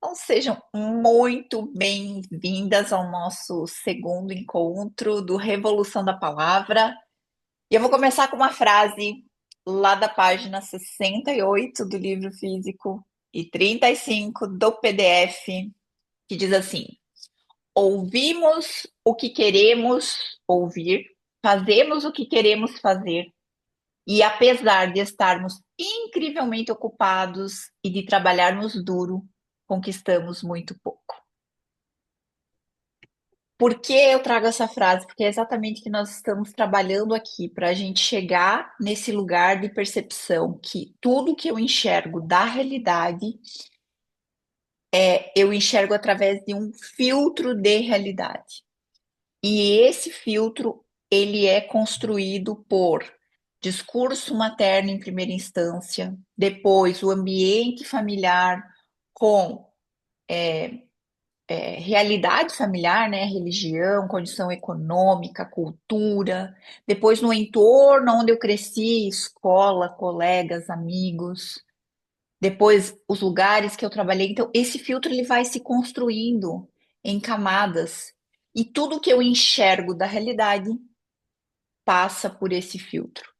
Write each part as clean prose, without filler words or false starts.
Então, sejam muito bem-vindas ao nosso segundo encontro do Revolução da Palavra. E eu vou começar com uma frase lá da página 68 do livro físico e 35 do PDF, que diz assim: ouvimos o que queremos ouvir, fazemos o que queremos fazer, e apesar de estarmos incrivelmente ocupados e de trabalharmos duro, conquistamos muito pouco. Por que eu trago essa frase? Porque é exatamente o que nós estamos trabalhando aqui, para a gente chegar nesse lugar de percepção que tudo que eu enxergo da realidade, eu enxergo através de um filtro de realidade. E esse filtro, ele é construído por discurso materno em primeira instância, depois o ambiente familiar com realidade familiar, né, religião, condição econômica, cultura, depois no entorno onde eu cresci, escola, colegas, amigos, depois os lugares que eu trabalhei. Então, esse filtro ele vai se construindo em camadas e tudo que eu enxergo da realidade passa por esse filtro.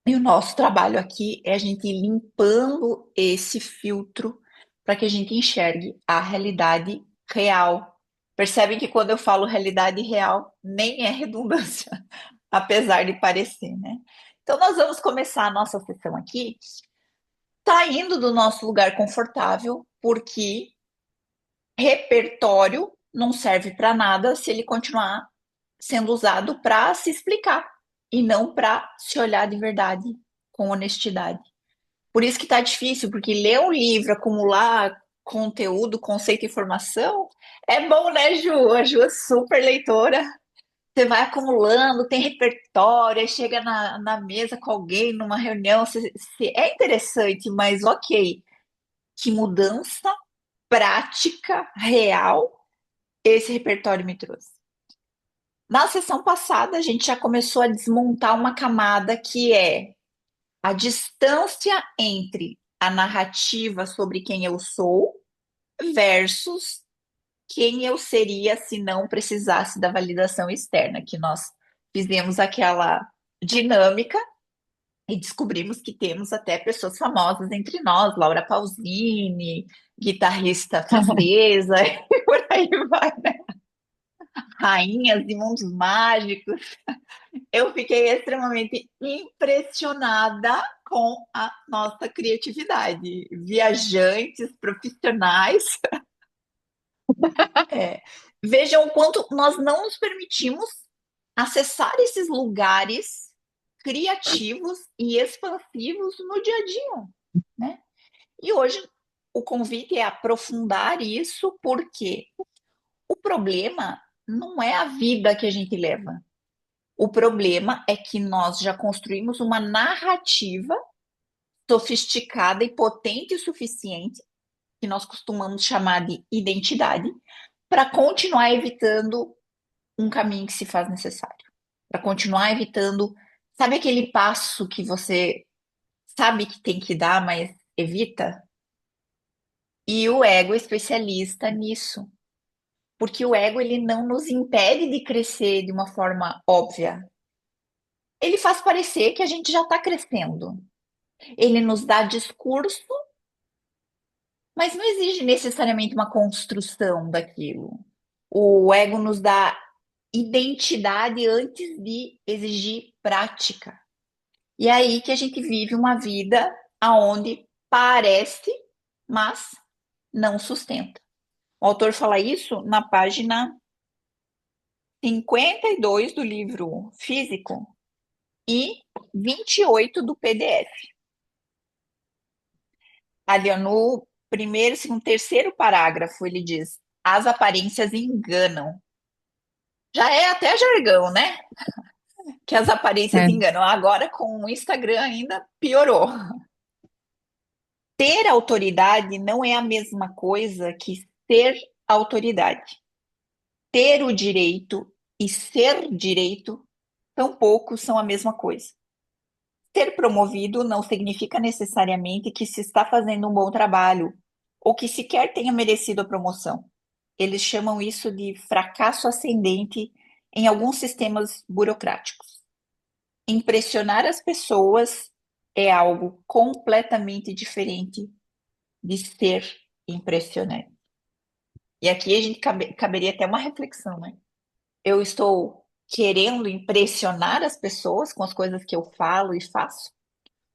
E o nosso trabalho aqui é a gente ir limpando esse filtro para que a gente enxergue a realidade real. Percebem que quando eu falo realidade real, nem é redundância, apesar de parecer, né? Então, nós vamos começar a nossa sessão aqui saindo do nosso lugar confortável, porque repertório não serve para nada se ele continuar sendo usado para se explicar e não para se olhar de verdade, com honestidade. Por isso que tá difícil, porque ler um livro, acumular conteúdo, conceito e informação, é bom, né, Ju? A Ju é super leitora. Você vai acumulando, tem repertório, aí chega na mesa com alguém, numa reunião, é interessante, mas ok. Que mudança prática, real, esse repertório me trouxe? Na sessão passada, a gente já começou a desmontar uma camada que é a distância entre a narrativa sobre quem eu sou versus quem eu seria se não precisasse da validação externa, que nós fizemos aquela dinâmica e descobrimos que temos até pessoas famosas entre nós, Laura Pausini, guitarrista francesa, e por aí vai, né? Rainhas de mundos mágicos. Eu fiquei extremamente impressionada com a nossa criatividade. Viajantes, profissionais. É, vejam o quanto nós não nos permitimos acessar esses lugares criativos e expansivos no dia a dia, né? E hoje o convite é aprofundar isso, porque o problema não é a vida que a gente leva. O problema é que nós já construímos uma narrativa sofisticada e potente o suficiente, que nós costumamos chamar de identidade, para continuar evitando um caminho que se faz necessário, para continuar evitando, sabe aquele passo que você sabe que tem que dar, mas evita? E o ego é especialista nisso, porque o ego ele não nos impede de crescer de uma forma óbvia. Ele faz parecer que a gente já está crescendo. Ele nos dá discurso, mas não exige necessariamente uma construção daquilo. O ego nos dá identidade antes de exigir prática. E é aí que a gente vive uma vida aonde parece, mas não sustenta. O autor fala isso na página 52 do livro físico e 28 do PDF. Ali, ó, no primeiro, segundo, terceiro parágrafo, ele diz: as aparências enganam. Já é até jargão, né? Que as aparências É, enganam. Agora, com o Instagram, ainda piorou. Ter autoridade não é a mesma coisa que ser autoridade. Ter o direito e ser direito tampouco são a mesma coisa. Ser promovido não significa necessariamente que se está fazendo um bom trabalho ou que sequer tenha merecido a promoção. Eles chamam isso de fracasso ascendente em alguns sistemas burocráticos. Impressionar as pessoas é algo completamente diferente de ser impressionante. E aqui a gente caberia até uma reflexão, né? Eu estou querendo impressionar as pessoas com as coisas que eu falo e faço?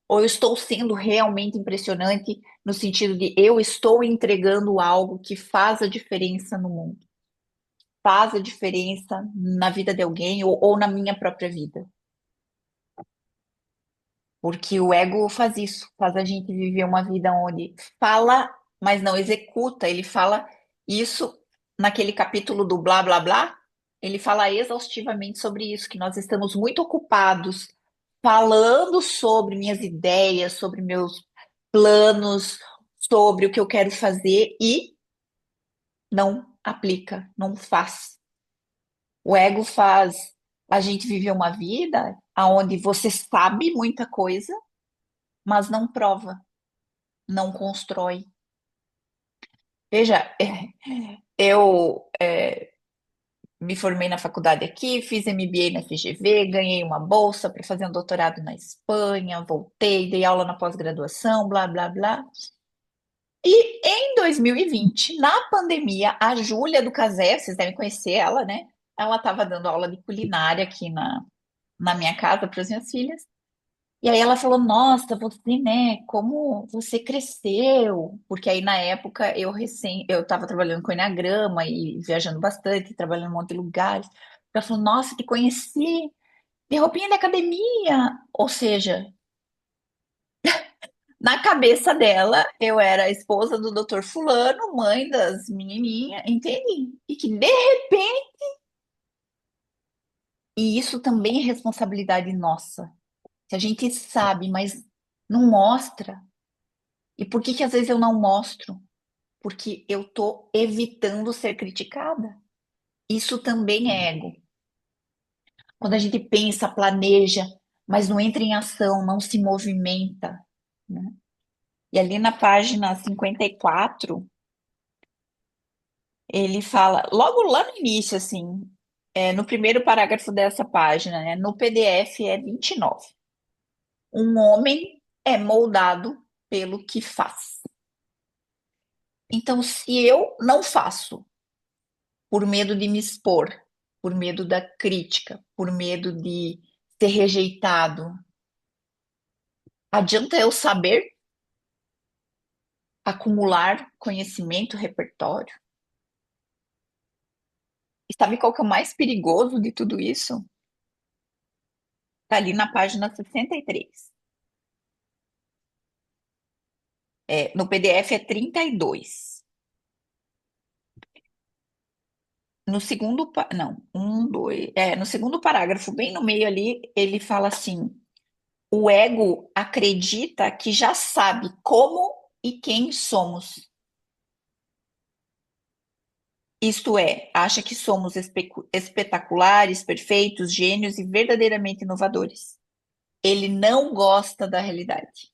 Ou eu estou sendo realmente impressionante no sentido de eu estou entregando algo que faz a diferença no mundo, faz a diferença na vida de alguém ou na minha própria vida? Porque o ego faz isso, faz a gente viver uma vida onde fala, mas não executa. Ele fala isso naquele capítulo do blá blá blá. Ele fala exaustivamente sobre isso, que nós estamos muito ocupados falando sobre minhas ideias, sobre meus planos, sobre o que eu quero fazer e não aplica, não faz. O ego faz a gente viver uma vida onde você sabe muita coisa, mas não prova, não constrói. Veja, eu me formei na faculdade aqui, fiz MBA na FGV, ganhei uma bolsa para fazer um doutorado na Espanha, voltei, dei aula na pós-graduação, blá, blá, blá. E em 2020, na pandemia, a Júlia do Casé, vocês devem conhecer ela, né? Ela estava dando aula de culinária aqui na minha casa para as minhas filhas. E aí ela falou: Nossa, você, né? Como você cresceu? Porque aí na época eu estava trabalhando com Eneagrama e viajando bastante, trabalhando em um monte de lugares. Ela falou: Nossa, te conheci de roupinha da academia. Ou seja, na cabeça dela, eu era a esposa do doutor Fulano, mãe das menininhas, entende? E que de repente, e isso também é responsabilidade nossa. Se a gente sabe, mas não mostra. E por que que às vezes eu não mostro? Porque eu tô evitando ser criticada. Isso também é ego. Quando a gente pensa, planeja, mas não entra em ação, não se movimenta, né? E ali na página 54 ele fala, logo lá no início, assim, no primeiro parágrafo dessa página, né, no PDF é 29. Um homem é moldado pelo que faz. Então, se eu não faço por medo de me expor, por medo da crítica, por medo de ser rejeitado, adianta eu saber acumular conhecimento, repertório? E sabe qual que é o mais perigoso de tudo isso? Tá ali na página 63. No PDF é 32. No segundo, não, um, dois, no segundo parágrafo, bem no meio ali, ele fala assim: o ego acredita que já sabe como e quem somos. Isto é, acha que somos espetaculares, perfeitos, gênios e verdadeiramente inovadores. Ele não gosta da realidade.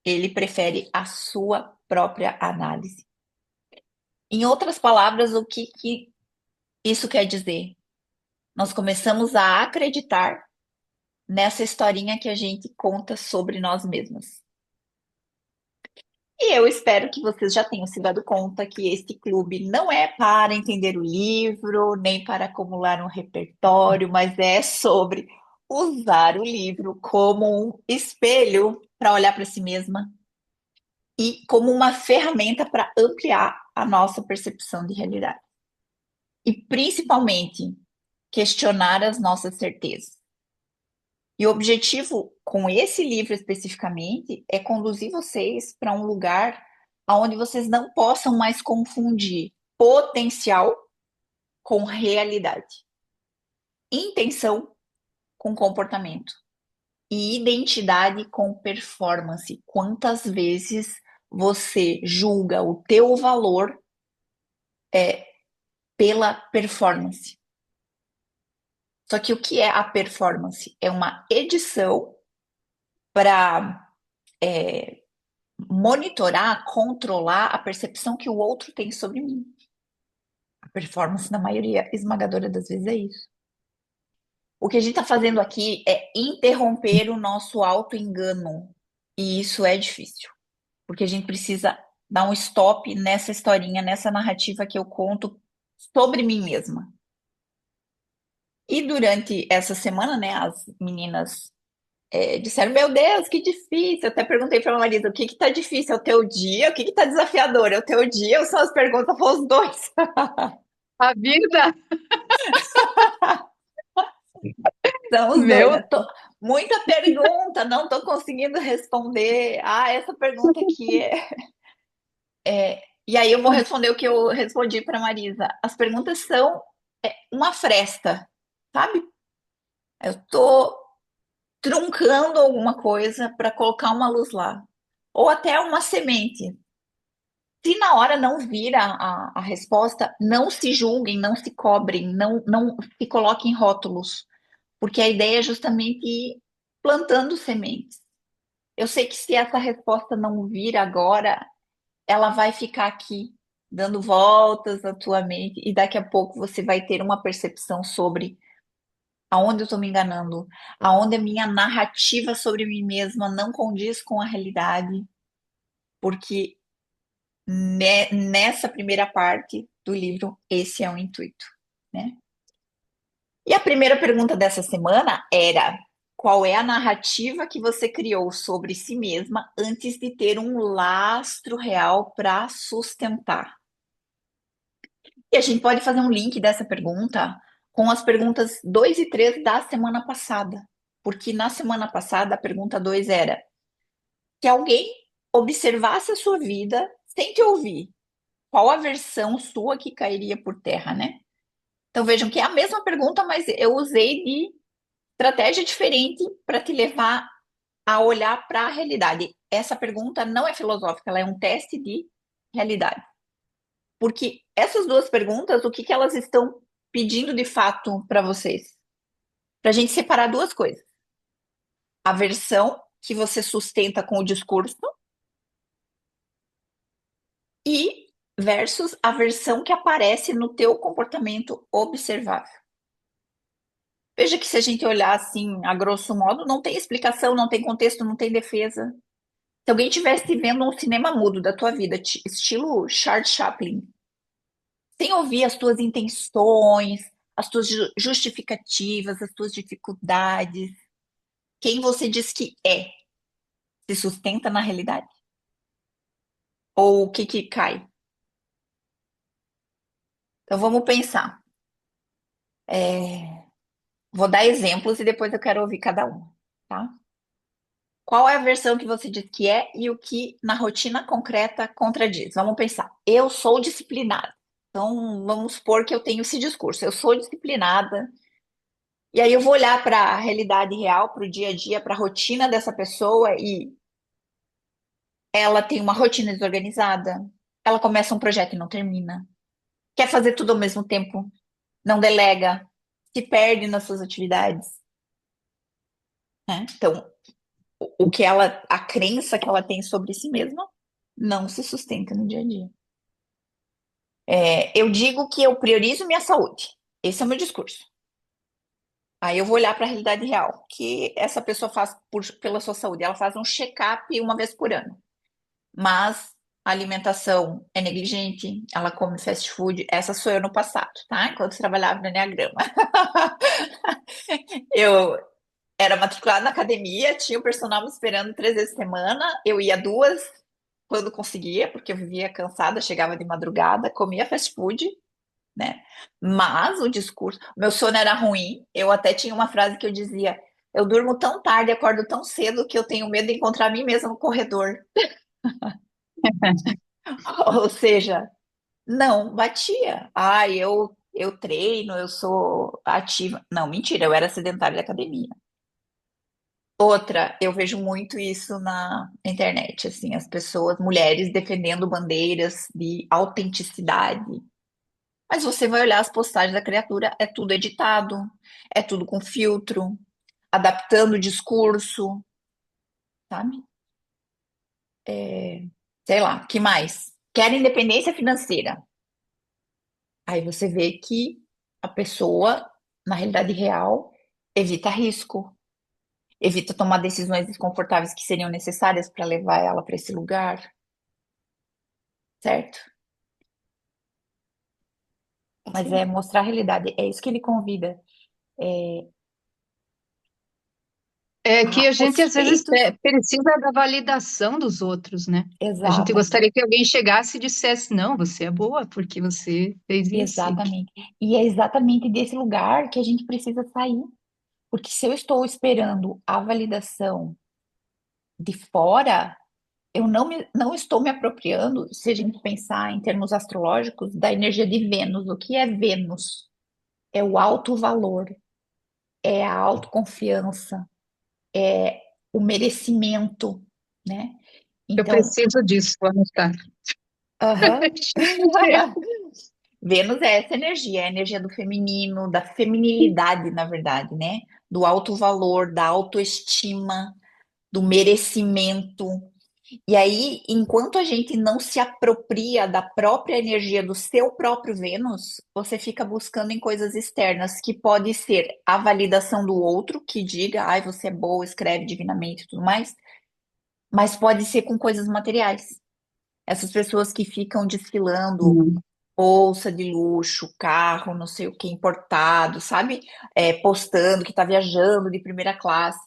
Ele prefere a sua própria análise. Em outras palavras, o que isso quer dizer? Nós começamos a acreditar nessa historinha que a gente conta sobre nós mesmos. E eu espero que vocês já tenham se dado conta que este clube não é para entender o livro, nem para acumular um repertório, mas é sobre usar o livro como um espelho para olhar para si mesma e como uma ferramenta para ampliar a nossa percepção de realidade. E principalmente questionar as nossas certezas. E o objetivo com esse livro especificamente é conduzir vocês para um lugar onde vocês não possam mais confundir potencial com realidade, intenção com comportamento e identidade com performance. Quantas vezes você julga o teu valor pela performance? Só que o que é a performance? É uma edição para monitorar, controlar a percepção que o outro tem sobre mim. A performance, na maioria esmagadora das vezes, é isso. O que a gente está fazendo aqui é interromper o nosso auto-engano. E isso é difícil, porque a gente precisa dar um stop nessa historinha, nessa narrativa que eu conto sobre mim mesma. E durante essa semana, né, as meninas disseram: Meu Deus, que difícil. Eu até perguntei para a Marisa: o que que tá difícil? É o teu dia? O que que tá desafiador? É o teu dia ou são as perguntas? Foram os dois. A vida, São os dois, meu, né? Muita pergunta, não estou conseguindo responder. Ah, essa pergunta aqui é. E aí eu vou responder o que eu respondi para Marisa. As perguntas são uma fresta, sabe? Eu estou truncando alguma coisa para colocar uma luz lá. Ou até uma semente. Se na hora não vir a resposta, não se julguem, não se cobrem, não se coloquem rótulos. Porque a ideia é justamente ir plantando sementes. Eu sei que se essa resposta não vir agora, ela vai ficar aqui, dando voltas na tua mente, e daqui a pouco você vai ter uma percepção sobre aonde eu estou me enganando, aonde a minha narrativa sobre mim mesma não condiz com a realidade, porque nessa primeira parte do livro, esse é o intuito, né? E a primeira pergunta dessa semana era: qual é a narrativa que você criou sobre si mesma antes de ter um lastro real para sustentar? E a gente pode fazer um link dessa pergunta com as perguntas 2 e 3 da semana passada. Porque na semana passada a pergunta 2 era: se alguém observasse a sua vida sem te ouvir, qual a versão sua que cairia por terra, né? Então vejam que é a mesma pergunta, mas eu usei de estratégia diferente para te levar a olhar para a realidade. Essa pergunta não é filosófica, ela é um teste de realidade. Porque essas duas perguntas, o que que elas estão pedindo de fato para vocês? Para a gente separar duas coisas. A versão que você sustenta com o discurso e versus a versão que aparece no teu comportamento observável. Veja que se a gente olhar assim, a grosso modo, não tem explicação, não tem contexto, não tem defesa. Se alguém estivesse vendo um cinema mudo da tua vida, estilo Charles Chaplin, sem ouvir as tuas intenções, as tuas justificativas, as tuas dificuldades, quem você diz que é, se sustenta na realidade? Ou o que que cai? Então vamos pensar. É, Vou dar exemplos e depois eu quero ouvir cada um, tá? Qual é a versão que você diz que é e o que na rotina concreta contradiz? Vamos pensar. Eu sou disciplinada. Então, vamos supor que eu tenho esse discurso. Eu sou disciplinada. E aí eu vou olhar para a realidade real, para o dia a dia, para a rotina dessa pessoa e ela tem uma rotina desorganizada. Ela começa um projeto e não termina. Quer fazer tudo ao mesmo tempo, não delega, se perde nas suas atividades, né? Então, o que ela, a crença que ela tem sobre si mesma, não se sustenta no dia a dia. Eu digo que eu priorizo minha saúde. Esse é o meu discurso. Aí eu vou olhar para a realidade real. O que essa pessoa faz pela sua saúde? Ela faz um check-up uma vez por ano. Mas a alimentação é negligente, ela come fast food. Essa sou eu no passado, tá? Enquanto trabalhava no Enneagrama. Eu era matriculada na academia, tinha o personal me esperando 3 vezes por semana. Eu ia duas quando conseguia, porque eu vivia cansada, chegava de madrugada, comia fast food, né? Mas o discurso, meu sono era ruim. Eu até tinha uma frase que eu dizia: eu durmo tão tarde, acordo tão cedo que eu tenho medo de encontrar mim mesma no corredor. Ou seja, não batia. Ah, eu treino, eu sou ativa. Não, mentira, eu era sedentária da academia. Outra, eu vejo muito isso na internet, assim, as pessoas, mulheres defendendo bandeiras de autenticidade. Mas você vai olhar as postagens da criatura, é tudo editado, é tudo com filtro, adaptando o discurso, sabe? Sei lá, que mais? Quer independência financeira. Aí você vê que a pessoa, na realidade real, evita risco, evita tomar decisões desconfortáveis que seriam necessárias para levar ela para esse lugar, certo? Mas é Sim. mostrar a realidade, é isso que ele convida. É, É há que a gente às vezes respeitos, precisa da validação dos outros, né? A gente exatamente, gostaria que alguém chegasse e dissesse, não, você é boa porque você fez isso. exatamente. E é exatamente desse lugar que a gente precisa sair. Porque se eu estou esperando a validação de fora, eu não estou me apropriando, se a gente pensar em termos astrológicos, da energia de Vênus. O que é Vênus? É o alto valor, é a autoconfiança, é o merecimento, né? Eu Então, preciso disso, vou anotar. aham. Vênus é essa energia, é a energia do feminino, da feminilidade, na verdade, né? Do alto valor, da autoestima, do merecimento. E aí, enquanto a gente não se apropria da própria energia do seu próprio Vênus, você fica buscando em coisas externas, que pode ser a validação do outro, que diga, ai, você é boa, escreve divinamente e tudo mais, mas pode ser com coisas materiais. Essas pessoas que ficam desfilando Hum. bolsa de luxo, carro, não sei o que, importado, sabe? Postando que tá viajando de primeira classe.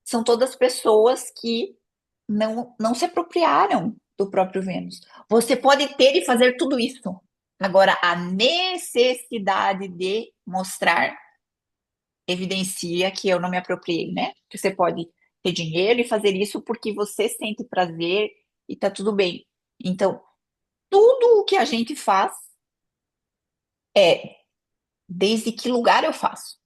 São todas pessoas que não se apropriaram do próprio Vênus. Você pode ter e fazer tudo isso. Agora, a necessidade de mostrar evidencia que eu não me apropriei, né? Que você pode ter dinheiro e fazer isso porque você sente prazer e tá tudo bem. Então, tudo o que a gente faz é desde que lugar eu faço.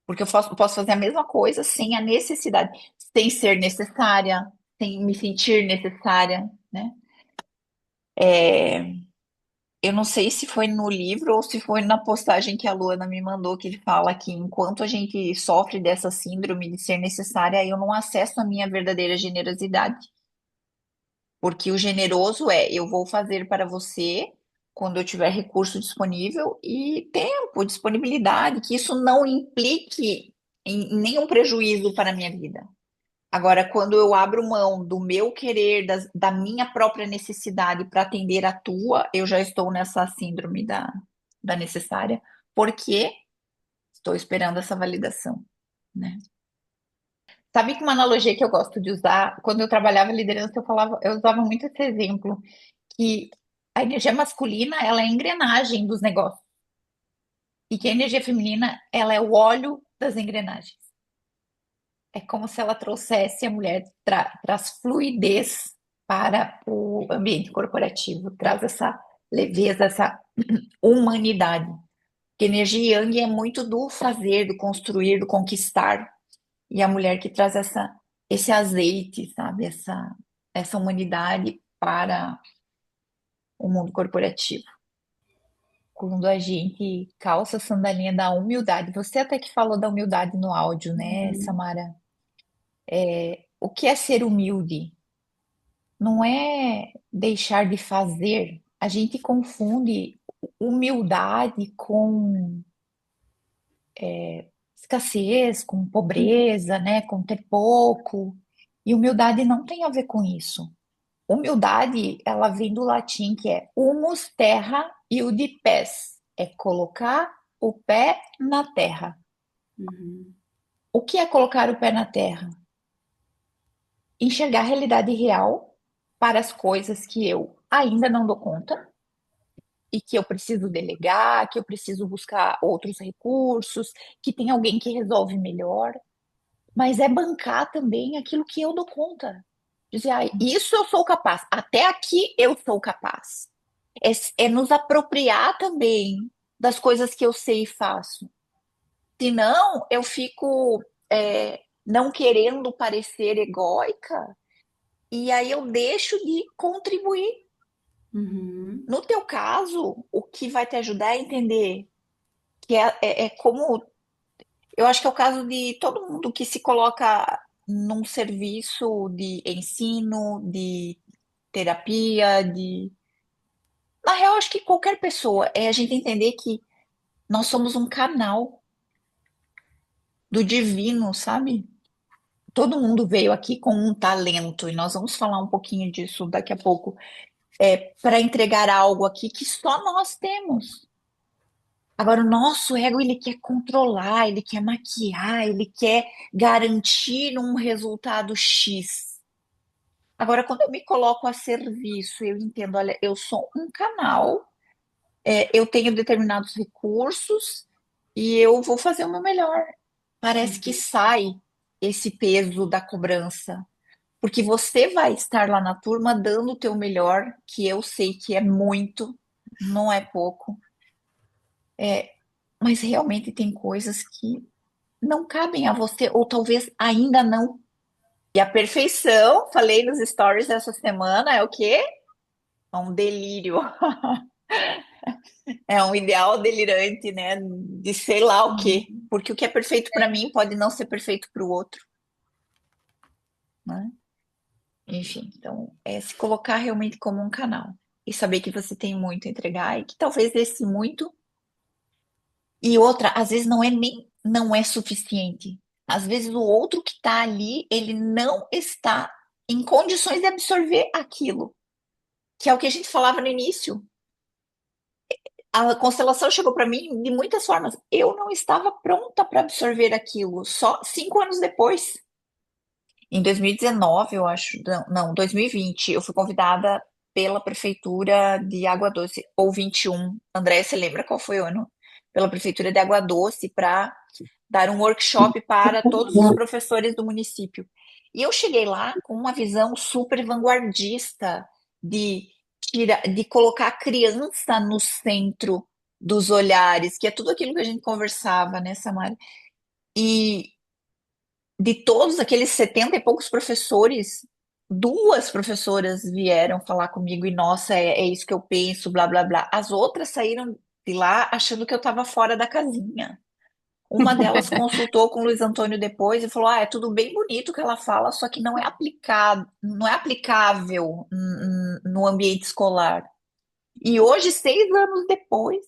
Porque posso fazer a mesma coisa sem a necessidade, sem ser necessária, sem me sentir necessária, né? É, eu não sei se foi no livro ou se foi na postagem que a Luana me mandou, que ele fala que enquanto a gente sofre dessa síndrome de ser necessária, eu não acesso a minha verdadeira generosidade. Porque o generoso é eu vou fazer para você quando eu tiver recurso disponível e tempo, disponibilidade, que isso não implique em nenhum prejuízo para a minha vida. Agora, quando eu abro mão do meu querer, da minha própria necessidade para atender a tua, eu já estou nessa síndrome da necessária, porque estou esperando essa validação, né? Sabe que uma analogia que eu gosto de usar, quando eu trabalhava em liderança, eu usava muito esse exemplo, que a energia masculina, ela é a engrenagem dos negócios, e que a energia feminina, ela é o óleo das engrenagens. É como se ela trouxesse a mulher, traz fluidez para o ambiente corporativo, traz essa leveza, essa humanidade. Porque energia yang é muito do fazer, do construir, do conquistar. E a mulher que traz esse azeite, sabe? Essa humanidade para o mundo corporativo. Quando a gente calça a sandalinha da humildade. Você até que falou da humildade no áudio, né, Uhum. Samara? O que é ser humilde? Não é deixar de fazer. A gente confunde humildade com escassez, com pobreza, né? Com ter pouco. E humildade não tem a ver com isso. Humildade, ela vem do latim que é humus, terra, e o de pés. É colocar o pé na terra. Uhum. O que é colocar o pé na terra? Enxergar a realidade real para as coisas que eu ainda não dou conta e que eu preciso delegar, que eu preciso buscar outros recursos, que tem alguém que resolve melhor, mas é bancar também aquilo que eu dou conta. Dizer, ah, isso eu sou capaz, até aqui eu sou capaz. É nos apropriar também das coisas que eu sei e faço. Senão, eu fico não querendo parecer egóica e aí eu deixo de contribuir. Uhum. No teu caso, o que vai te ajudar a entender que é como. Eu acho que é o caso de todo mundo que se coloca. num serviço de ensino, de terapia, de. Na real, acho que qualquer pessoa, é a gente entender que nós somos um canal do divino, sabe? Todo mundo veio aqui com um talento, e nós vamos falar um pouquinho disso daqui a pouco, para entregar algo aqui que só nós temos. Agora, o nosso ego, ele quer controlar, ele quer maquiar, ele quer garantir um resultado X. Agora, quando eu me coloco a serviço, eu entendo, olha, eu sou um canal, eu tenho determinados recursos e eu vou fazer o meu melhor. Parece que sai esse peso da cobrança, porque você vai estar lá na turma dando o teu melhor, que eu sei que é muito, não é pouco, mas realmente tem coisas que não cabem a você, ou talvez ainda não. E a perfeição, falei nos stories essa semana, é o quê? É um delírio. É um ideal delirante, né? De sei lá o quê. Porque o que é perfeito para mim pode não ser perfeito para o outro, né? Enfim, então é se colocar realmente como um canal e saber que você tem muito a entregar e que talvez esse muito e outra, às vezes não é suficiente. Às vezes o outro que está ali, ele não está em condições de absorver aquilo, que é o que a gente falava no início. A constelação chegou para mim de muitas formas. Eu não estava pronta para absorver aquilo, só 5 anos depois. Em 2019, eu acho, não, 2020, eu fui convidada pela Prefeitura de Água Doce, ou 21. André, você lembra qual foi o ano? Pela Prefeitura de Água Doce, para dar um workshop para todos os professores do município. E eu cheguei lá com uma visão super vanguardista de, de colocar a criança no centro dos olhares, que é tudo aquilo que a gente conversava, né, Samara? E de todos aqueles 70 e poucos professores, duas professoras vieram falar comigo e, nossa, é isso que eu penso, blá, blá, blá. As outras saíram de lá achando que eu estava fora da casinha. Uma delas consultou com o Luiz Antônio depois e falou: Ah, é tudo bem bonito o que ela fala, só que não é aplicado, não é aplicável no ambiente escolar. E hoje, 6 anos depois,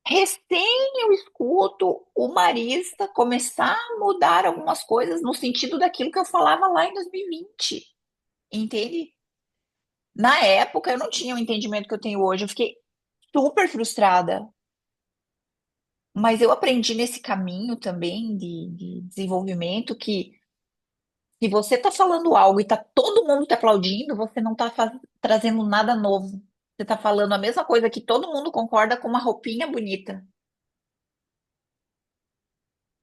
recém eu escuto o Marista começar a mudar algumas coisas no sentido daquilo que eu falava lá em 2020, entende? Na época eu não tinha o entendimento que eu tenho hoje, eu fiquei super frustrada, mas eu aprendi nesse caminho também de desenvolvimento que se você está falando algo e está todo mundo te aplaudindo, você não está trazendo nada novo. Você está falando a mesma coisa que todo mundo concorda com uma roupinha bonita.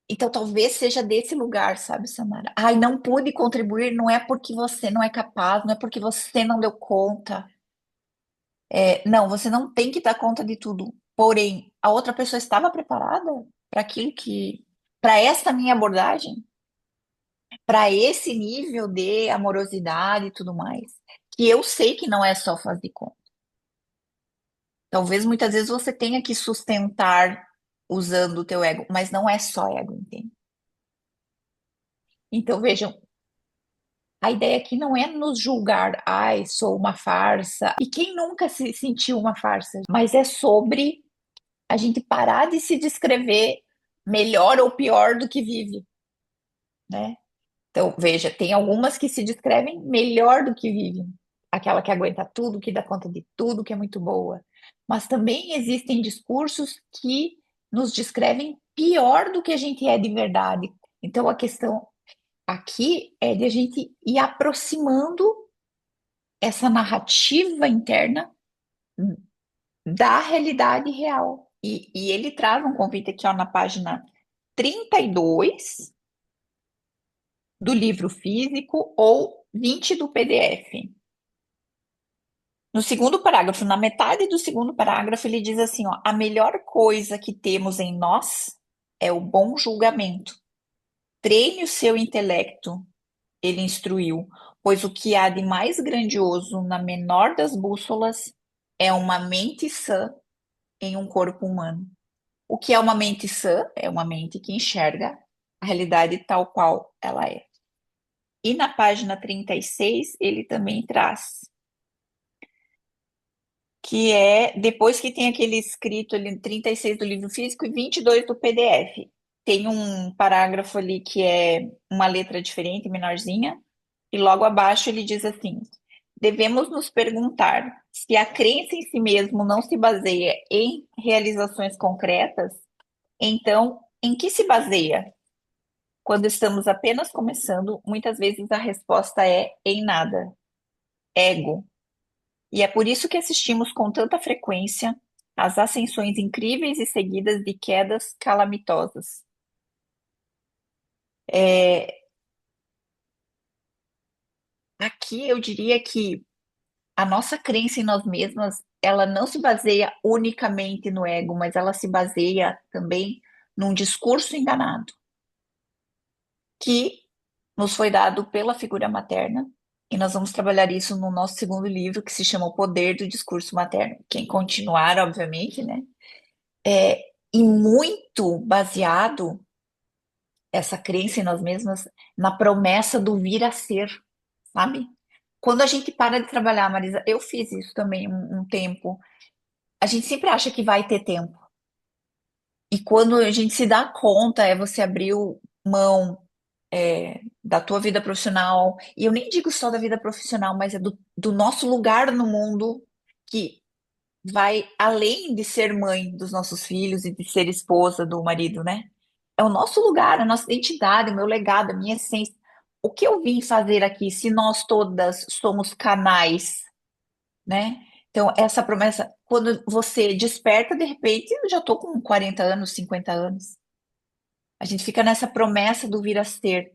Então, talvez seja desse lugar, sabe, Samara? Ai, não pude contribuir, não é porque você não é capaz, não é porque você não deu conta. Não, você não tem que dar conta de tudo. Porém, a outra pessoa estava preparada para aquilo que, para essa minha abordagem, para esse nível de amorosidade e tudo mais, que eu sei que não é só fazer conta. Talvez muitas vezes você tenha que sustentar usando o teu ego, mas não é só ego, entende? Então, vejam, a ideia aqui não é nos julgar, ai, sou uma farsa. E quem nunca se sentiu uma farsa? Mas é sobre a gente parar de se descrever melhor ou pior do que vive, né? Então, veja, tem algumas que se descrevem melhor do que vivem. Aquela que aguenta tudo, que dá conta de tudo, que é muito boa. Mas também existem discursos que nos descrevem pior do que a gente é de verdade. Então, a questão aqui é de a gente ir aproximando essa narrativa interna da realidade real. E ele traz um convite aqui, ó, na página 32 do livro físico ou 20 do PDF. No segundo parágrafo, na metade do segundo parágrafo, ele diz assim, ó, a melhor coisa que temos em nós é o bom julgamento. Treine o seu intelecto, ele instruiu, pois o que há de mais grandioso na menor das bússolas é uma mente sã em um corpo humano. O que é uma mente sã? É uma mente que enxerga a realidade tal qual ela é. E na página 36, ele também traz, que é depois que tem aquele escrito ali, 36 do livro físico e 22 do PDF. Tem um parágrafo ali que é uma letra diferente, menorzinha, e logo abaixo ele diz assim: devemos nos perguntar se a crença em si mesmo não se baseia em realizações concretas, então em que se baseia? Quando estamos apenas começando, muitas vezes a resposta é em nada, ego. E é por isso que assistimos com tanta frequência às ascensões incríveis e seguidas de quedas calamitosas. É, aqui eu diria que a nossa crença em nós mesmas, ela não se baseia unicamente no ego, mas ela se baseia também num discurso enganado, que nos foi dado pela figura materna. E nós vamos trabalhar isso no nosso segundo livro, que se chama O Poder do Discurso Materno. Quem continuar, obviamente, né? E muito baseado, essa crença em nós mesmas, na promessa do vir a ser, sabe? Quando a gente para de trabalhar, Marisa, eu fiz isso também um tempo. A gente sempre acha que vai ter tempo. E quando a gente se dá conta, é você abriu mão da tua vida profissional, e eu nem digo só da vida profissional, mas é do nosso lugar no mundo, que vai além de ser mãe dos nossos filhos e de ser esposa do marido, né? É o nosso lugar, a nossa identidade, o meu legado, a minha essência. O que eu vim fazer aqui, se nós todas somos canais, né? Então, essa promessa, quando você desperta, de repente, eu já tô com 40 anos, 50 anos. A gente fica nessa promessa do vir a ser.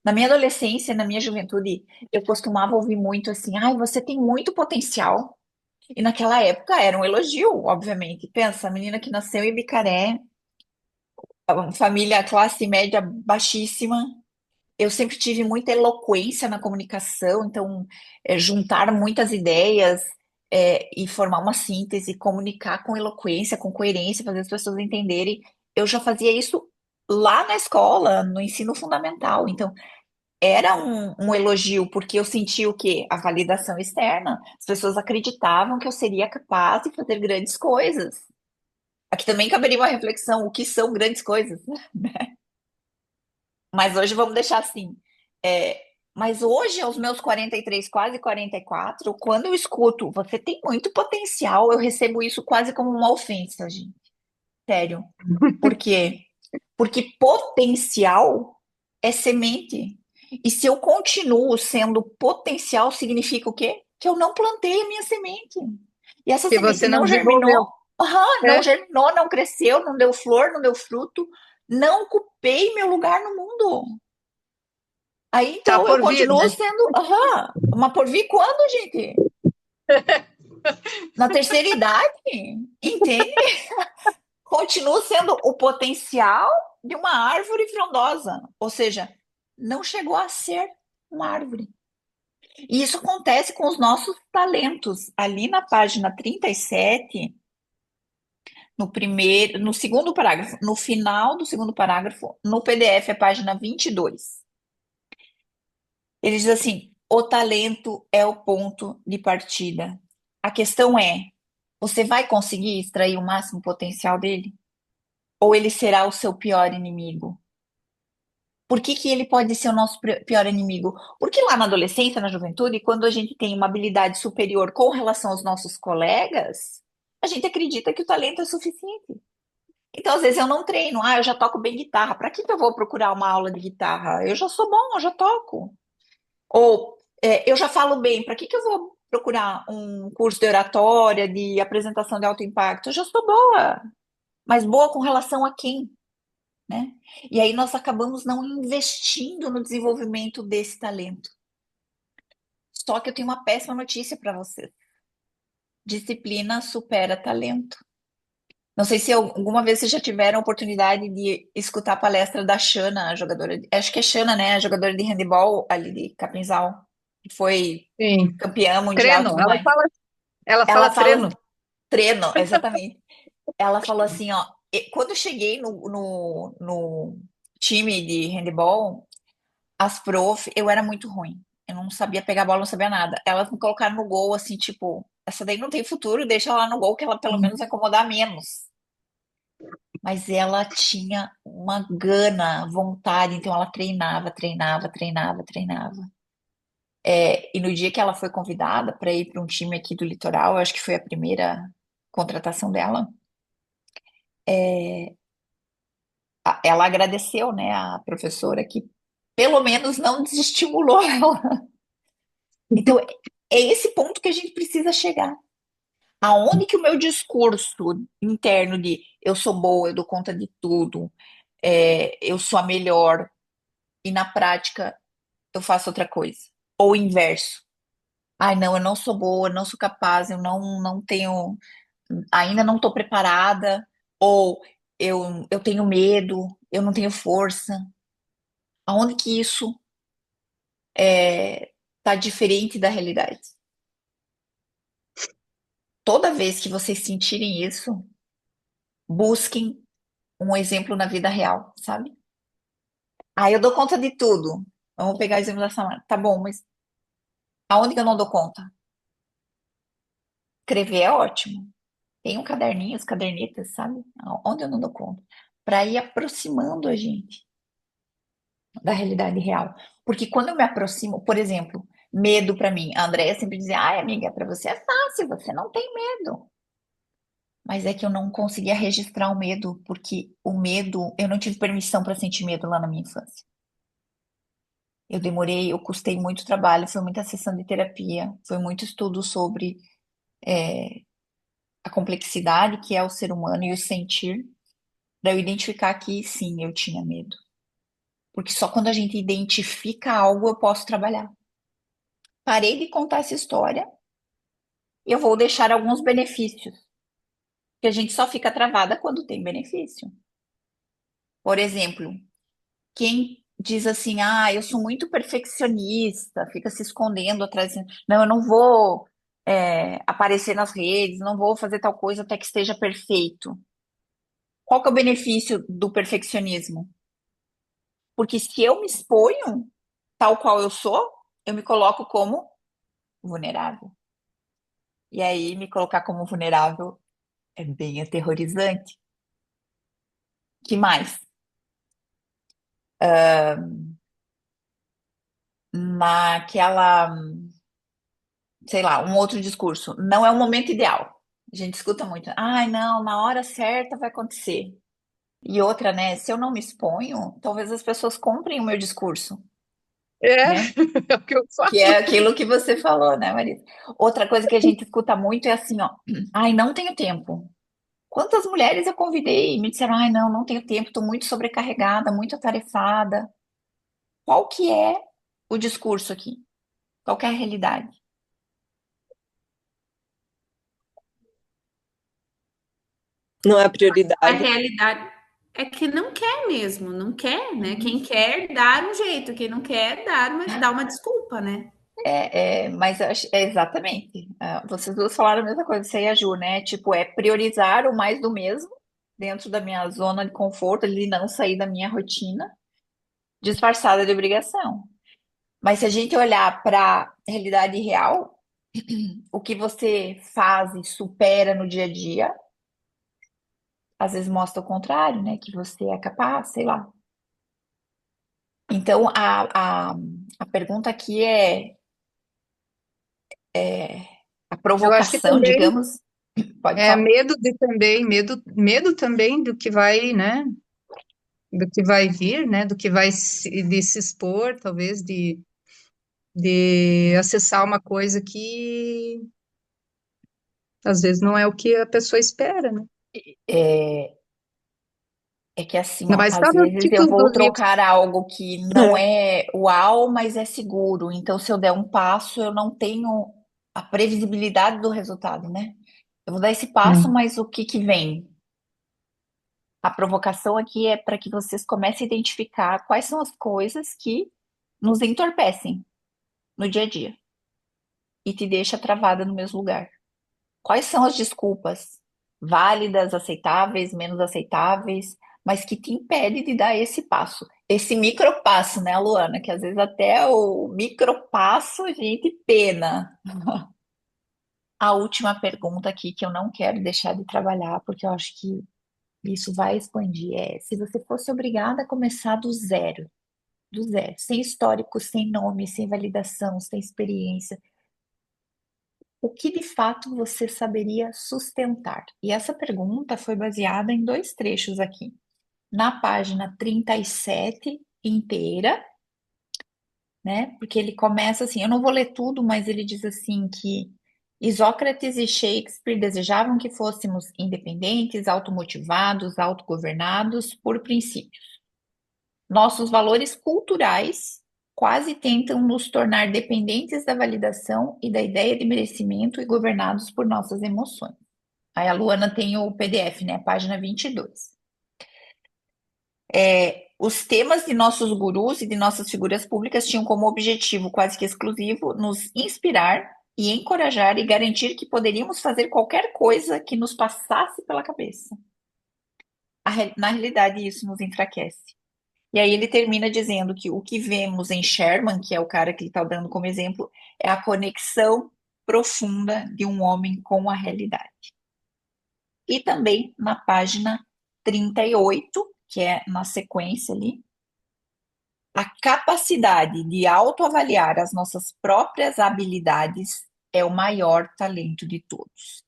Na minha adolescência, na minha juventude, eu costumava ouvir muito assim: ai, você tem muito potencial. E naquela época era um elogio, obviamente. Pensa, a menina que nasceu em Bicaré, família classe média baixíssima. Eu sempre tive muita eloquência na comunicação, então juntar muitas ideias e formar uma síntese, comunicar com eloquência, com coerência, fazer as pessoas entenderem. Eu já fazia isso lá na escola, no ensino fundamental. Então, era um elogio, porque eu sentia o quê? A validação externa. As pessoas acreditavam que eu seria capaz de fazer grandes coisas. Aqui também caberia uma reflexão: o que são grandes coisas? Mas hoje vamos deixar assim. É, mas hoje, aos meus 43, quase 44, quando eu escuto, você tem muito potencial, eu recebo isso quase como uma ofensa, gente. Sério. Por quê? Porque potencial é semente. E se eu continuo sendo potencial, significa o quê? Que eu não plantei a minha semente. E essa Que semente você não não germinou, desenvolveu. não É, germinou, não cresceu, não deu flor, não deu fruto, não ocupei meu lugar no mundo. Aí tá então eu por vir, continuo né? sendo, mas por vir quando, gente? Na terceira idade, entende? Continuo sendo o potencial de uma árvore frondosa, ou seja, não chegou a ser uma árvore. E isso acontece com os nossos talentos. Ali na página 37, no primeiro, no segundo parágrafo, no final do segundo parágrafo, no PDF, a página 22. Ele diz assim: o talento é o ponto de partida. A questão é, você vai conseguir extrair o máximo potencial dele? Ou ele será o seu pior inimigo? Por que que ele pode ser o nosso pior inimigo? Porque lá na adolescência, na juventude, quando a gente tem uma habilidade superior com relação aos nossos colegas, a gente acredita que o talento é suficiente. Então, às vezes, eu não treino. Eu já toco bem guitarra. Para que que eu vou procurar uma aula de guitarra? Eu já sou bom, eu já toco. Ou eu já falo bem, para que que eu vou procurar um curso de oratória, de apresentação de alto impacto? Eu já sou boa, mas boa com relação a quem, né? E aí nós acabamos não investindo no desenvolvimento desse talento. Só que eu tenho uma péssima notícia para você. Disciplina supera talento. Não sei se alguma vez vocês já tiveram a oportunidade de escutar a palestra da Shana, a jogadora, acho que é Shana, né, a jogadora de handebol ali de Capinzal, que foi Sim. campeã mundial e Treino, tudo mais. ela Ela fala fala treino. treino, exatamente. Ela falou assim, ó, quando eu cheguei no time de handebol, as prof, eu era muito ruim. Eu não sabia pegar a bola, não sabia nada. Elas me colocaram no gol, assim, tipo, essa daí não tem futuro, deixa ela no gol, que ela pelo menos vai incomodar menos. Mas ela tinha uma gana, vontade, então ela treinava, treinava, treinava, treinava. E no dia que ela foi convidada para ir para um time aqui do litoral, eu acho que foi a primeira contratação dela, ela agradeceu, né, a professora que pelo menos não desestimulou ela. Então, é esse ponto que a gente precisa chegar. Aonde que o meu discurso interno de eu sou boa, eu dou conta de tudo, eu sou a melhor, e na prática eu faço outra coisa. Ou o inverso. Ai, não, eu não sou boa, eu não sou capaz, eu não tenho, ainda não estou preparada, ou eu tenho medo, eu não tenho força. Aonde que isso tá diferente da realidade? Toda vez que vocês sentirem isso, busquem um exemplo na vida real, sabe? Ah, eu dou conta de tudo. Vamos pegar o exemplo da Samara. Tá bom, mas aonde que eu não dou conta? Escrever é ótimo. Tem um caderninho, as cadernetas, sabe? Onde eu não dou conta. Para ir aproximando a gente da realidade real. Porque quando eu me aproximo, por exemplo, medo para mim, a Andrea sempre dizia: ai, amiga, para você é fácil, você não tem medo. Mas é que eu não conseguia registrar o medo, porque o medo, eu não tive permissão para sentir medo lá na minha infância. Eu demorei, eu custei muito trabalho, foi muita sessão de terapia, foi muito estudo sobre a complexidade que é o ser humano e o sentir, para eu identificar que sim, eu tinha medo. Porque só quando a gente identifica algo eu posso trabalhar. Parei de contar essa história e eu vou deixar alguns benefícios, que a gente só fica travada quando tem benefício. Por exemplo, quem diz assim, ah, eu sou muito perfeccionista, fica se escondendo atrás, não, eu não vou aparecer nas redes, não vou fazer tal coisa até que esteja perfeito. Qual que é o benefício do perfeccionismo? Porque se eu me exponho tal qual eu sou, eu me coloco como vulnerável. E aí, me colocar como vulnerável é bem aterrorizante. Que mais? Naquela, sei lá, um outro discurso. Não é o momento ideal. A gente escuta muito. Ai, não, na hora certa vai acontecer. E outra, né? Se eu não me exponho, talvez as pessoas comprem o meu discurso, É, né? é o que eu Que faço. é aquilo que você falou, né, Marisa? Outra coisa que a gente escuta muito é assim, ó. Ai, não tenho tempo. Quantas mulheres eu convidei e me disseram, ai, não, não tenho tempo, estou muito sobrecarregada, muito atarefada. Qual que é o discurso aqui? Qual que é a realidade? Não é a A prioridade. realidade é que não quer mesmo, não quer, né? Uhum. Quem quer, dá um jeito, quem não quer, dá uma desculpa, né? Mas exatamente. Vocês duas falaram a mesma coisa, você e a Ju, né? Tipo, é priorizar o mais do mesmo dentro da minha zona de conforto, de não sair da minha rotina, disfarçada de obrigação. Mas se a gente olhar para a realidade real, o que você faz e supera no dia a dia, às vezes mostra o contrário, né? Que você é capaz, sei lá. Então, a pergunta aqui a Eu acho que provocação, também digamos, pode é falar. medo também do que vai, né? Do que vai vir, né? Do que vai de se expor, talvez, de acessar uma coisa que às vezes não é o que a pessoa espera, né? É, é que assim, Ainda ó, mais às está no vezes eu título vou do livro. trocar algo que não É. é uau, mas é seguro. Então, se eu der um passo, eu não tenho a previsibilidade do resultado, né? Eu vou dar esse passo, É. mas o que que vem? A provocação aqui é para que vocês comecem a identificar quais são as coisas que nos entorpecem no dia a dia e te deixa travada no mesmo lugar. Quais são as desculpas válidas, aceitáveis, menos aceitáveis, mas que te impede de dar esse passo? esse micropasso, né, Luana? Que às vezes até o micropasso a gente pena. A última pergunta aqui que eu não quero deixar de trabalhar, porque eu acho que isso vai expandir, é se você fosse obrigada a começar do zero, sem histórico, sem nome, sem validação, sem experiência, o que de fato você saberia sustentar? E essa pergunta foi baseada em dois trechos aqui. Na página 37 inteira, né? Porque ele começa assim, eu não vou ler tudo, mas ele diz assim que Isócrates e Shakespeare desejavam que fôssemos independentes, automotivados, autogovernados por princípios. Nossos valores culturais quase tentam nos tornar dependentes da validação e da ideia de merecimento e governados por nossas emoções. Aí a Luana tem o PDF, né? Página 22. Os temas de nossos gurus e de nossas figuras públicas tinham como objetivo quase que exclusivo nos inspirar e encorajar e garantir que poderíamos fazer qualquer coisa que nos passasse pela cabeça. Na realidade, isso nos enfraquece. E aí ele termina dizendo que o que vemos em Sherman, que é o cara que ele está dando como exemplo, é a conexão profunda de um homem com a realidade. E também na página 38, que é na sequência ali, a capacidade de autoavaliar as nossas próprias habilidades é o maior talento de todos.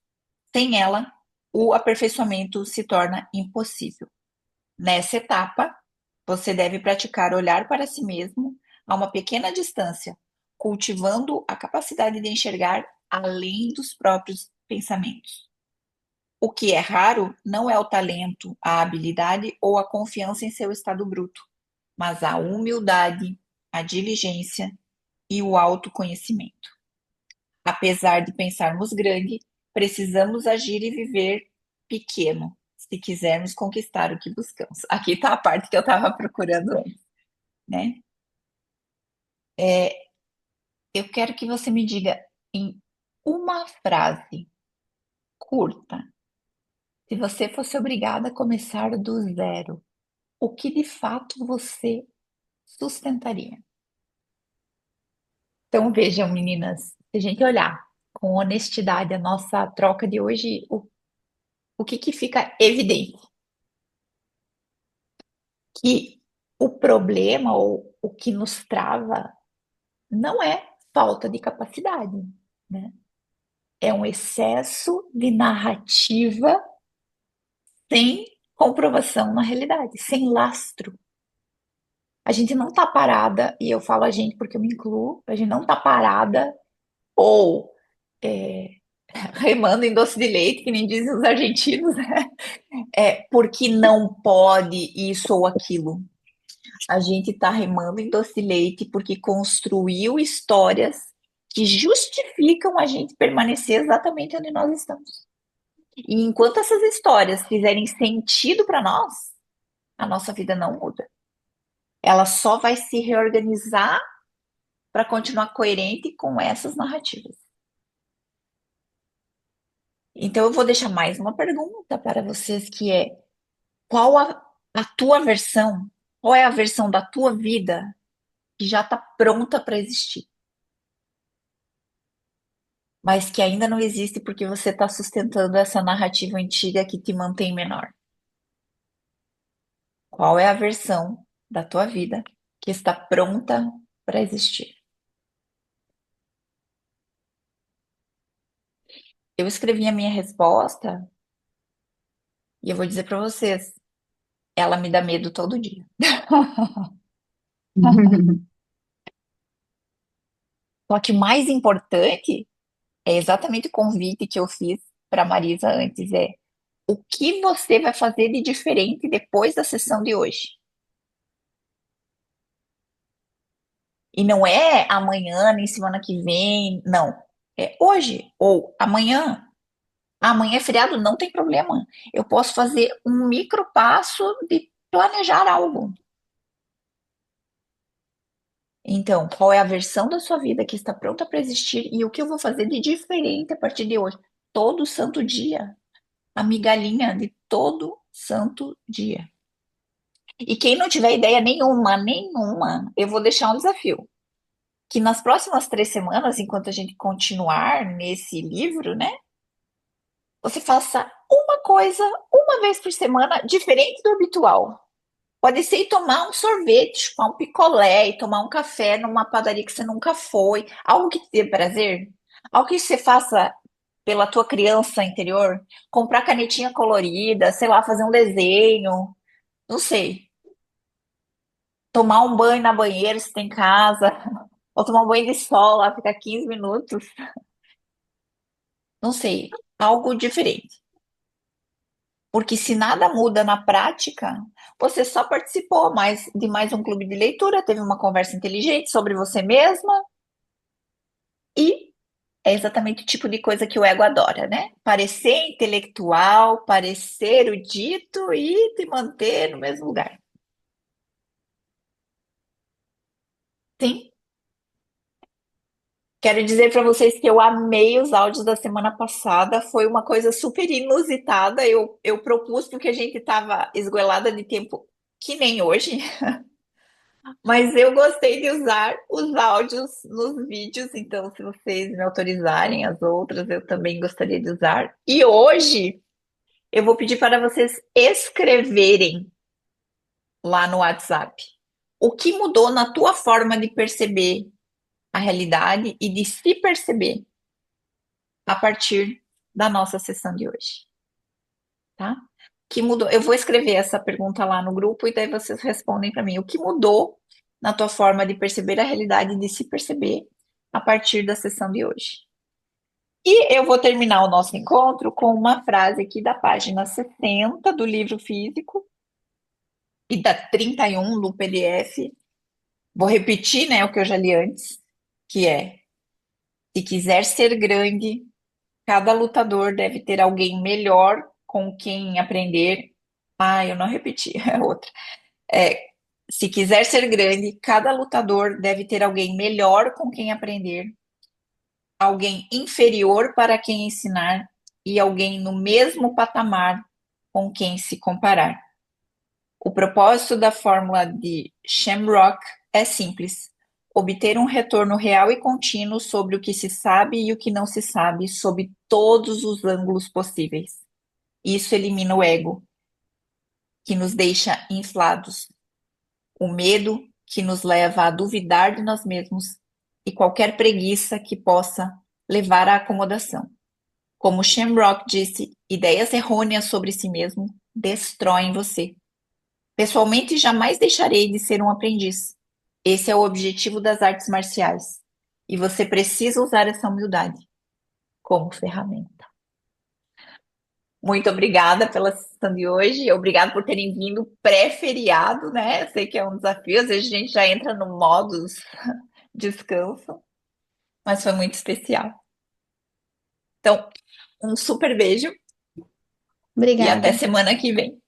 Sem ela, o aperfeiçoamento se torna impossível. Nessa etapa, você deve praticar olhar para si mesmo a uma pequena distância, cultivando a capacidade de enxergar além dos próprios pensamentos. O que é raro não é o talento, a habilidade ou a confiança em seu estado bruto, mas a humildade, a diligência e o autoconhecimento. Apesar de pensarmos grande, precisamos agir e viver pequeno, se quisermos conquistar o que buscamos. Aqui está a parte que eu estava procurando antes, né? Eu quero que você me diga em uma frase curta, se você fosse obrigada a começar do zero, o que de fato você sustentaria? Então vejam, meninas, se a gente olhar com honestidade a nossa troca de hoje, o que que fica evidente? Que o problema ou o que nos trava não é falta de capacidade, né? É um excesso de narrativa sem comprovação na realidade, sem lastro. A gente não está parada, e eu falo a gente porque eu me incluo, a gente não está parada ou é, remando em doce de leite, que nem dizem os argentinos, né? Porque não pode isso ou aquilo. A gente está remando em doce de leite porque construiu histórias que justificam a gente permanecer exatamente onde nós estamos. E enquanto essas histórias fizerem sentido para nós, a nossa vida não muda. Ela só vai se reorganizar para continuar coerente com essas narrativas. Então eu vou deixar mais uma pergunta para vocês que é: qual a tua versão? Qual é a versão da tua vida que já está pronta para existir, mas que ainda não existe porque você está sustentando essa narrativa antiga que te mantém menor? Qual é a versão da tua vida que está pronta para existir? Eu escrevi a minha resposta e eu vou dizer para vocês, ela me dá medo todo dia. Só que o mais importante é exatamente o convite que eu fiz para Marisa antes, é o que você vai fazer de diferente depois da sessão de hoje? E não é amanhã, nem semana que vem, não. É hoje ou amanhã. Amanhã é feriado, não tem problema. Eu posso fazer um micro passo de planejar algo. Então, qual é a versão da sua vida que está pronta para existir e o que eu vou fazer de diferente a partir de hoje? Todo santo dia. A migalhinha de todo santo dia. E quem não tiver ideia nenhuma, eu vou deixar um desafio. Que nas próximas 3 semanas, enquanto a gente continuar nesse livro, né? Você faça uma coisa, uma vez por semana, diferente do habitual. Pode ser ir tomar um sorvete, chupar um picolé, e tomar um café numa padaria que você nunca foi. Algo que te dê prazer. Algo que você faça pela tua criança interior. Comprar canetinha colorida, sei lá, fazer um desenho. Não sei. Tomar um banho na banheira se tem casa. Ou tomar um banho de sol lá, ficar 15 minutos. Não sei. Algo diferente. Porque se nada muda na prática, você só participou de mais um clube de leitura, teve uma conversa inteligente sobre você mesma e é exatamente o tipo de coisa que o ego adora, né? Parecer intelectual, parecer erudito e te manter no mesmo lugar. Sim. Quero dizer para vocês que eu amei os áudios da semana passada, foi uma coisa super inusitada. Eu propus porque a gente estava esgoelada de tempo, que nem hoje. Mas eu gostei de usar os áudios nos vídeos, então se vocês me autorizarem, as outras eu também gostaria de usar. E hoje eu vou pedir para vocês escreverem lá no WhatsApp o que mudou na tua forma de perceber a realidade e de se perceber a partir da nossa sessão de hoje, tá? Que mudou? Eu vou escrever essa pergunta lá no grupo e daí vocês respondem para mim. O que mudou na tua forma de perceber a realidade e de se perceber a partir da sessão de hoje? E eu vou terminar o nosso encontro com uma frase aqui da página 60 do livro físico e da 31 do PDF. Vou repetir, né, o que eu já li antes, que é: se quiser ser grande, cada lutador deve ter alguém melhor com quem aprender. Ah, eu não repeti, é outra. É, se quiser ser grande, cada lutador deve ter alguém melhor com quem aprender, alguém inferior para quem ensinar e alguém no mesmo patamar com quem se comparar. O propósito da fórmula de Shamrock é simples: obter um retorno real e contínuo sobre o que se sabe e o que não se sabe, sob todos os ângulos possíveis. Isso elimina o ego, que nos deixa inflados, o medo que nos leva a duvidar de nós mesmos e qualquer preguiça que possa levar à acomodação. Como Shamrock disse, ideias errôneas sobre si mesmo destroem você. Pessoalmente, jamais deixarei de ser um aprendiz. Esse é o objetivo das artes marciais. E você precisa usar essa humildade como ferramenta. Muito obrigada pela sessão de hoje. Obrigada por terem vindo pré-feriado, né? Eu sei que é um desafio, às vezes a gente já entra no modus descanso, mas foi muito especial. Então, um super beijo e até Obrigada. semana que vem.